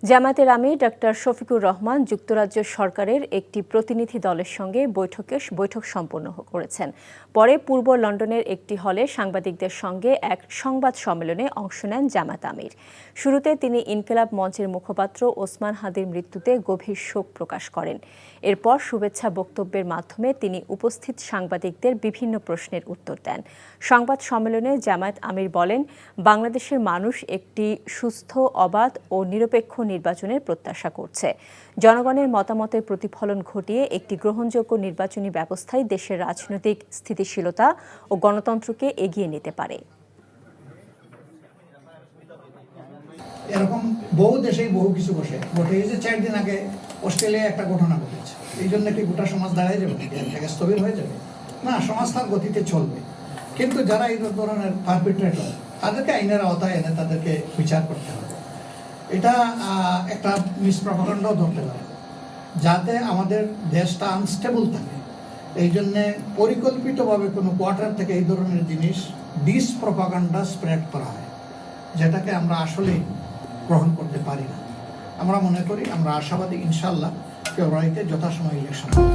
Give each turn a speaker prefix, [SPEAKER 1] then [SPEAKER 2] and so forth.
[SPEAKER 1] জামায়াতের আমির ডাক্তার শফিকুর রহমান যুক্তরাজ্য সরকারের একটি প্রতিনিধি দলের সঙ্গে বৈঠক সম্পন্ন করেছেন। পরে পূর্ব লন্ডনের একটি হলে সাংবাদিকদের সঙ্গে এক সংবাদ সম্মেলনে অংশ নেন জামায়াত আমির। শুরুতে তিনি ইনকিলাব মঞ্চের মুখপাত্র ওসমান হাদির মৃত্যুতে গভীর শোক প্রকাশ করেন। এরপর শুভেচ্ছা বক্তব্যের মাধ্যমে তিনি উপস্থিত সাংবাদিকদের বিভিন্ন প্রশ্নের উত্তর দেন। সংবাদ সম্মেলনে জামায়াত আমির বলেন, বাংলাদেশের মানুষ একটি সুস্থ, অবাধ ও নিরপেক্ষ নির্বাচনের প্রত্যাশা করছে। জনগণের মতামতের প্রতিফলন ঘটিয়ে একটি গ্রহণযোগ্য নির্বাচনী ব্যবস্থাই দেশের রাজনৈতিক স্থিতিশীলতা ও গণতন্ত্রকে এগিয়ে নিতে পারে।
[SPEAKER 2] এরকম বহু দেশেই বহু কিছু বসে এই যে 4 দিন আগে অস্ট্রেলিয়ায় একটা ঘটনা ঘটেছে, এই জন্য কি গোটা সমাজ দাঁড়ায় যাবে, থেকে স্থবির হয়ে যাবে? না, সমাজ তার গতিতে চলবে। কিন্তু যারা এই ধরনের পারপিট্রেটর, তাদেরকে আইনের আওতায় এনে তাদেরকে বিচার করতে হবে। এটা একটা মিসপ্রপাগান্ডাও ধরতে পারে, যাতে আমাদের দেশটা আনস্টেবল থাকে। এই জন্যে পরিকল্পিতভাবে কোনো কোয়ার্টার থেকে এই ধরনের জিনিস ডিসপ্রপাগান্ডা স্প্রেড করা হয়, যেটাকে আমরা আসলেই গ্রহণ করতে পারি না। আমরা মনে করি, আমরা আশাবাদী, ইনশাল্লাহ ফেব্রুয়ারিতে যথাসময় ইলেকশন হবে।